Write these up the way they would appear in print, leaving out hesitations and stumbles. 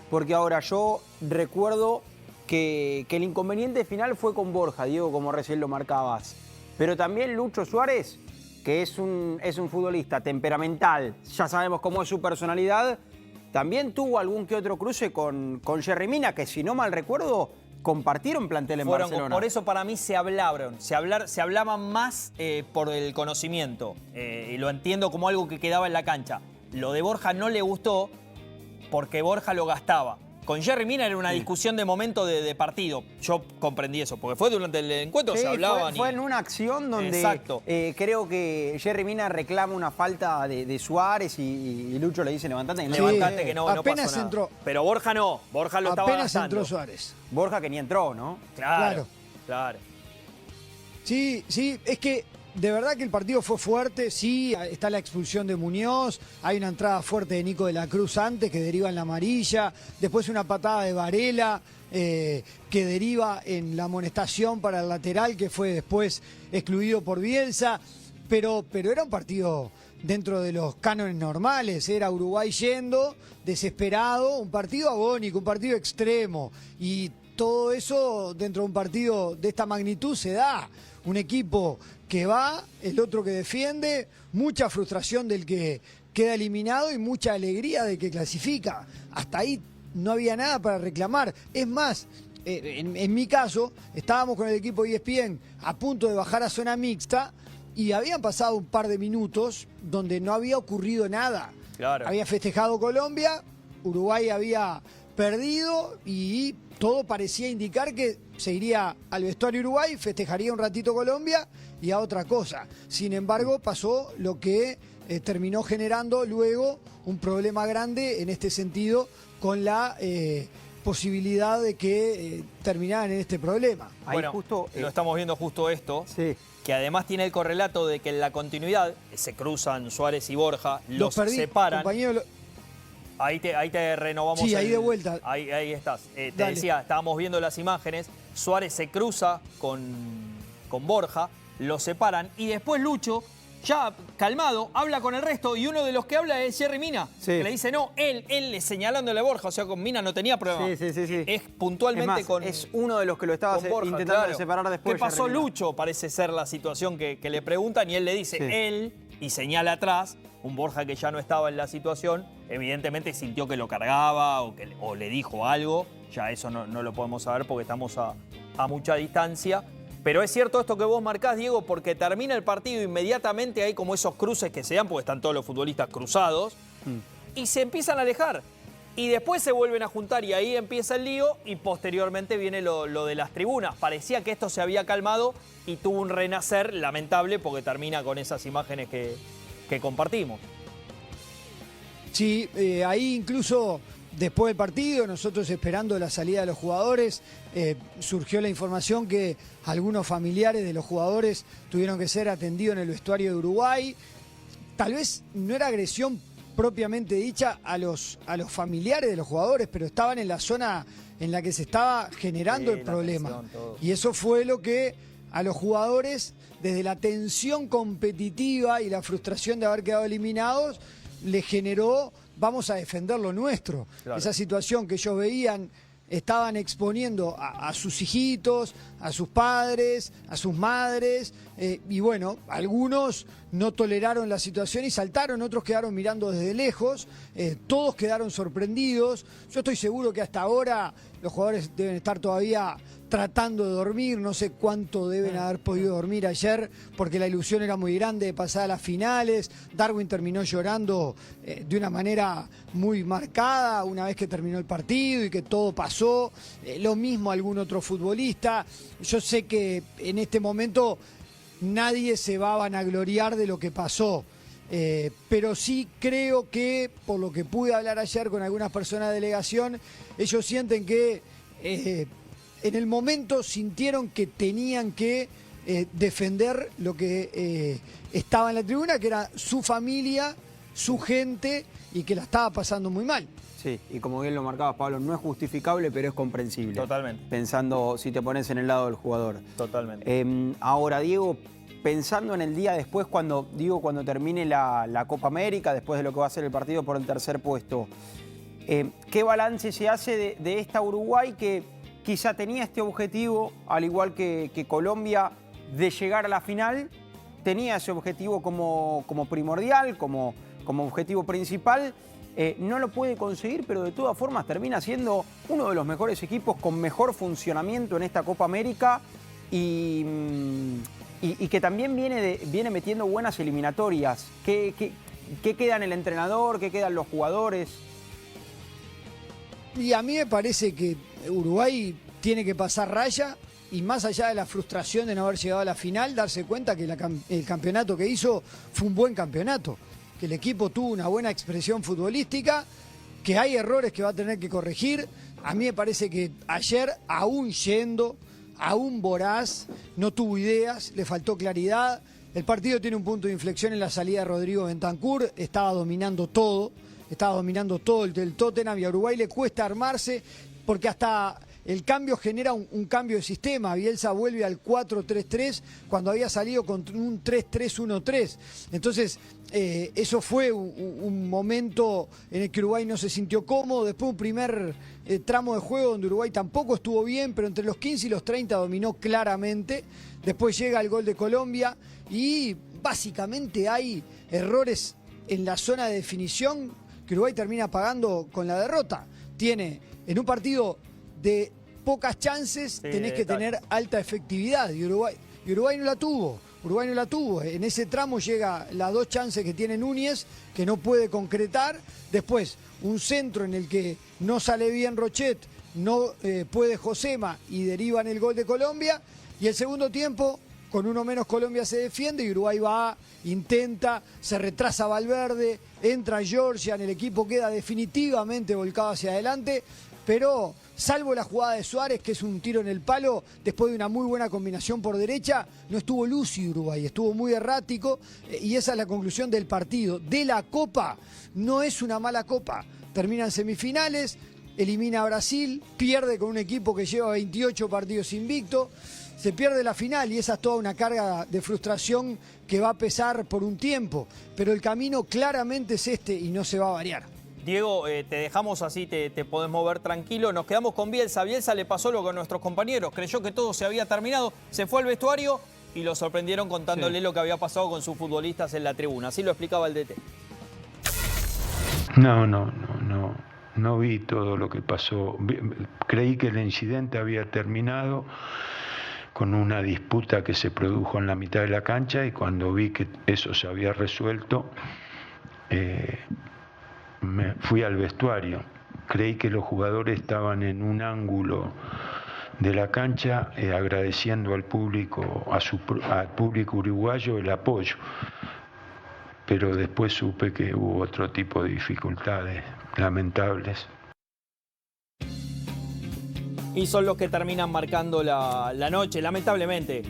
porque ahora yo recuerdo que el inconveniente final fue con Borja, Diego, como recién lo marcabas. Pero también Lucho Suárez, que es un futbolista temperamental, ya sabemos cómo es su personalidad, también tuvo algún que otro cruce con Yerry Mina, que si no mal recuerdo, compartieron plantel en Barcelona. Por eso para mí se hablaban más por el conocimiento. Y lo entiendo como algo que quedaba en la cancha. Lo de Borja no le gustó porque Borja lo gastaba. Con Yerry Mina era una discusión de momento de partido. Yo comprendí eso, porque fue durante el encuentro, sí, se hablaban. Fue en una acción donde exacto. Creo que Yerry Mina reclama una falta de Suárez y Lucho le dice levantate. Levantate que no apenas pasó entró. Nada. Pero Borja no, Borja lo estaba apenas gastando. entró Suárez. Borja que ni entró, ¿no? Claro. Sí, es que de verdad que el partido fue fuerte, sí, está la expulsión de Muñoz, hay una entrada fuerte de Nico de la Cruz antes que deriva en la amarilla, después una patada de Varela que deriva en la amonestación para el lateral que fue después excluido por Bielsa, pero era un partido dentro de los cánones normales, era Uruguay yendo, desesperado, un partido agónico, un partido extremo y todo eso dentro de un partido de esta magnitud se da. Un equipo que va, el otro que defiende, mucha frustración del que queda eliminado y mucha alegría del que clasifica. Hasta ahí no había nada para reclamar. Es más, en mi caso, estábamos con el equipo ESPN a punto de bajar a zona mixta y habían pasado un par de minutos donde no había ocurrido nada. Claro. Había festejado Colombia, Uruguay había perdido y todo parecía indicar que se iría al vestuario Uruguay, festejaría un ratito Colombia y a otra cosa. Sin embargo, pasó lo que terminó generando luego un problema grande en este sentido con la posibilidad de que terminaran en este problema. Bueno, justo, lo estamos viendo justo esto, sí, que además tiene el correlato de que en la continuidad se cruzan Suárez y Borja, los separan. Compañero, Ahí te renovamos. Sí, ahí de vuelta. Ahí estás. Te decía, estábamos viendo las imágenes. Suárez se cruza con Borja, los separan y después Lucho, ya calmado, habla con el resto y uno de los que habla es Yerry Mina. Sí. Que le dice, no, él señalándole a Borja, o sea, con Mina no tenía problema. Sí. Es puntualmente es más, es uno de los que lo estaba Borja, intentando separar después. ¿Qué pasó, Yerry Mina? Lucho? Parece ser la situación que le preguntan y él le dice, él, y señala atrás. Un Borja que ya no estaba en la situación, evidentemente sintió que lo cargaba o le dijo algo. Ya eso no lo podemos saber porque estamos a mucha distancia. Pero es cierto esto que vos marcás, Diego, porque termina el partido inmediatamente hay como esos cruces que se dan, porque están todos los futbolistas cruzados, y se empiezan a alejar. Y después se vuelven a juntar y ahí empieza el lío y posteriormente viene lo de las tribunas. Parecía que esto se había calmado y tuvo un renacer lamentable porque termina con esas imágenes que compartimos. Sí, ahí incluso después del partido, nosotros esperando la salida de los jugadores, surgió la información que algunos familiares de los jugadores tuvieron que ser atendidos en el vestuario de Uruguay. Tal vez no era agresión propiamente dicha a los familiares de los jugadores, pero estaban en la zona en la que se estaba generando el problema. Y eso fue lo que a los jugadores, desde la tensión competitiva y la frustración de haber quedado eliminados, les generó, vamos a defender lo nuestro. Claro. Esa situación que ellos veían, estaban exponiendo a sus hijitos, a sus padres, a sus madres, y bueno, algunos no toleraron la situación y saltaron, otros quedaron mirando desde lejos, todos quedaron sorprendidos. Yo estoy seguro que hasta ahora los jugadores deben estar todavía tratando de dormir, no sé cuánto deben haber podido dormir ayer, porque la ilusión era muy grande de pasar a las finales. Darwin terminó llorando de una manera muy marcada una vez que terminó el partido y que todo pasó. Lo mismo algún otro futbolista. Yo sé que en este momento nadie se va a vanagloriar de lo que pasó. Pero sí creo que, por lo que pude hablar ayer con algunas personas de delegación, ellos sienten que en el momento sintieron que tenían que defender lo que estaba en la tribuna, que era su familia, su gente, y que la estaba pasando muy mal. Sí, y como bien lo marcabas, Pablo, no es justificable, pero es comprensible. Totalmente. Pensando si te pones en el lado del jugador. Totalmente. Ahora, Diego, pensando en el día después, cuando termine la Copa América, después de lo que va a ser el partido por el tercer puesto, ¿Qué balance se hace de esta Uruguay que quizá tenía este objetivo, al igual que Colombia, de llegar a la final? Tenía ese objetivo como primordial, como objetivo principal. No lo puede conseguir, pero de todas formas termina siendo uno de los mejores equipos con mejor funcionamiento en esta Copa América y que también viene metiendo buenas eliminatorias. ¿Qué queda en el entrenador? ¿Qué quedan los jugadores? Y a mí me parece que Uruguay tiene que pasar raya y más allá de la frustración de no haber llegado a la final, darse cuenta que el campeonato que hizo fue un buen campeonato, que el equipo tuvo una buena expresión futbolística, que hay errores que va a tener que corregir. A mí me parece que ayer, aún voraz, no tuvo ideas, le faltó claridad. El partido tiene un punto de inflexión en la salida de Rodrigo Bentancur, estaba dominando todo el del Tottenham y a Uruguay le cuesta armarse porque hasta el cambio genera un cambio de sistema. Bielsa vuelve al 4-3-3 cuando había salido con un 3-3-1-3. Entonces, eso fue un momento en el que Uruguay no se sintió cómodo. Después un primer tramo de juego donde Uruguay tampoco estuvo bien, pero entre los 15 y los 30 dominó claramente. Después llega el gol de Colombia y básicamente hay errores en la zona de definición que Uruguay termina pagando con la derrota. Tiene en un partido de pocas chances, tenés que tener alta efectividad y Uruguay no la tuvo. En ese tramo llega las 2 chances que tiene Núñez, que no puede concretar. Después, un centro en el que no sale bien Rochet, no puede Josema y derivan el gol de Colombia. Y el segundo tiempo, con uno menos Colombia se defiende y Uruguay va, intenta, se retrasa Valverde, entra Georgian, el equipo queda definitivamente volcado hacia adelante, pero salvo la jugada de Suárez, que es un tiro en el palo, después de una muy buena combinación por derecha, no estuvo lúcido Uruguay, estuvo muy errático y esa es la conclusión del partido. De la Copa, no es una mala Copa, termina en semifinales, elimina a Brasil, pierde con un equipo que lleva 28 partidos invicto, se pierde la final y esa es toda una carga de frustración que va a pesar por un tiempo, pero el camino claramente es este y no se va a variar. Diego, te dejamos así, te podés mover tranquilo. Nos quedamos con Bielsa. Bielsa le pasó lo con nuestros compañeros. Creyó que todo se había terminado, se fue al vestuario y lo sorprendieron contándole lo que había pasado con sus futbolistas en la tribuna. Así lo explicaba el DT. No vi todo lo que pasó. Creí que el incidente había terminado con una disputa que se produjo en la mitad de la cancha y cuando vi que eso se había resuelto, me fui al vestuario. Creí que los jugadores estaban en un ángulo de la cancha agradeciendo al público, al público uruguayo el apoyo. Pero después supe que hubo otro tipo de dificultades lamentables. Y son los que terminan marcando la noche, lamentablemente.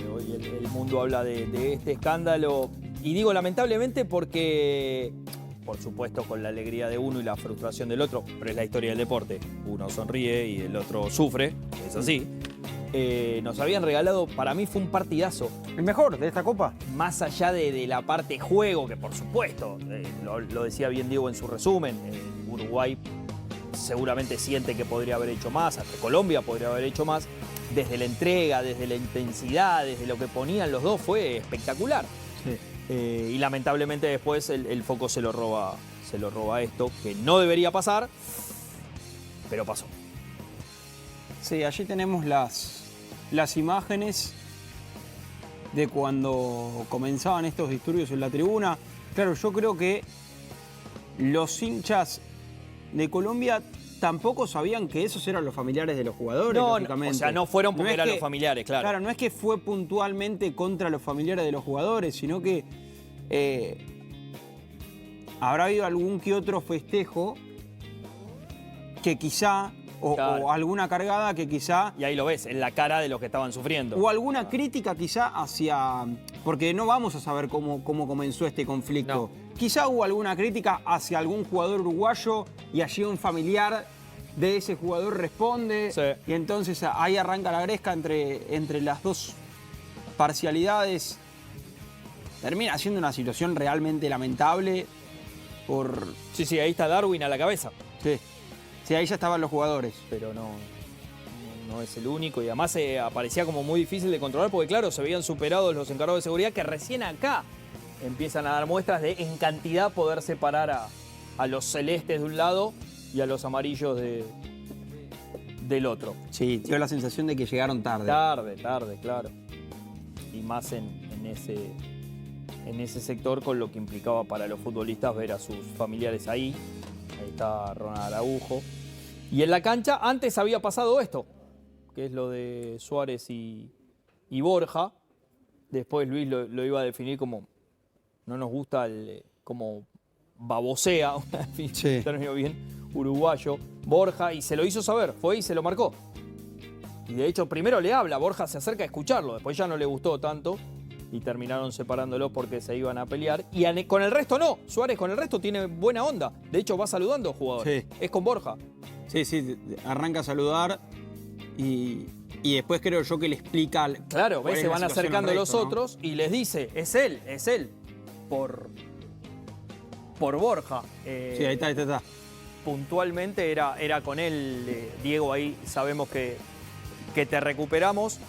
Hoy el mundo habla de este escándalo. Y digo lamentablemente porque, por supuesto, con la alegría de uno y la frustración del otro, pero es la historia del deporte. Uno sonríe y el otro sufre, es así. Nos habían regalado, para mí fue un partidazo. ¿El mejor de esta Copa? Más allá de la parte juego, que por supuesto, lo decía bien Diego en su resumen, Uruguay seguramente siente que podría haber hecho más, hasta Colombia podría haber hecho más. Desde la entrega, desde la intensidad, desde lo que ponían los dos, fue espectacular. Sí. Y lamentablemente después el foco se lo roba esto, que no debería pasar, pero pasó. Sí, allí tenemos las imágenes de cuando comenzaban estos disturbios en la tribuna. Claro, yo creo que los hinchas de Colombia tampoco sabían que esos eran los familiares de los jugadores, lógicamente. O sea, no fueron porque eran los familiares, claro. Claro, no es que fue puntualmente contra los familiares de los jugadores, sino que habrá habido algún que otro festejo que quizá, o alguna cargada que quizá... Y ahí lo ves, en la cara de los que estaban sufriendo. O alguna crítica quizá hacia... Porque no vamos a saber cómo comenzó este conflicto. No. Quizá hubo alguna crítica hacia algún jugador uruguayo y allí un familiar de ese jugador responde. Sí. Y entonces ahí arranca la gresca entre las dos parcialidades. Termina siendo una situación realmente lamentable por... Sí, ahí está Darwin a la cabeza. Sí. Sí, ahí ya estaban los jugadores. pero no es el único. Y además parecía como muy difícil de controlar porque, claro, se veían superados los encargados de seguridad que recién acá empiezan a dar muestras de en cantidad poder separar a los celestes de un lado y a los amarillos del otro. Sí, dio la sensación de que llegaron tarde. Tarde, claro. Y más en ese sector, con lo que implicaba para los futbolistas ver a sus familiares ahí. Ahí está Ronald Araujo. Y en la cancha antes había pasado esto, que es lo de Suárez y Borja. Después Luis lo iba a definir como no nos gusta como babosea, Sí. término bien uruguayo, Borja, y se lo hizo saber, fue y se lo marcó. Y de hecho primero le habla, Borja se acerca a escucharlo, después ya no le gustó tanto y terminaron separándolos porque se iban a pelear. Y con el resto no, Suárez con el resto tiene buena onda, de hecho va saludando a jugadores, Sí. es con Borja. Sí, arranca a saludar y después creo yo que le explica. Claro, cuál ves, es se la van situación acercando al los resto, ¿no? otros y les dice, es él, por Borja. Sí, ahí está. Puntualmente era con él, Diego, ahí sabemos que te recuperamos.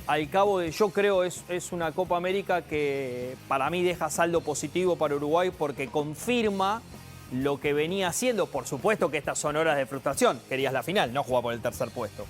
Al cabo de, yo creo, es una Copa América que para mí deja saldo positivo para Uruguay porque confirma lo que venía haciendo. Por supuesto que estas son horas de frustración. Querías la final, no jugar por el tercer puesto.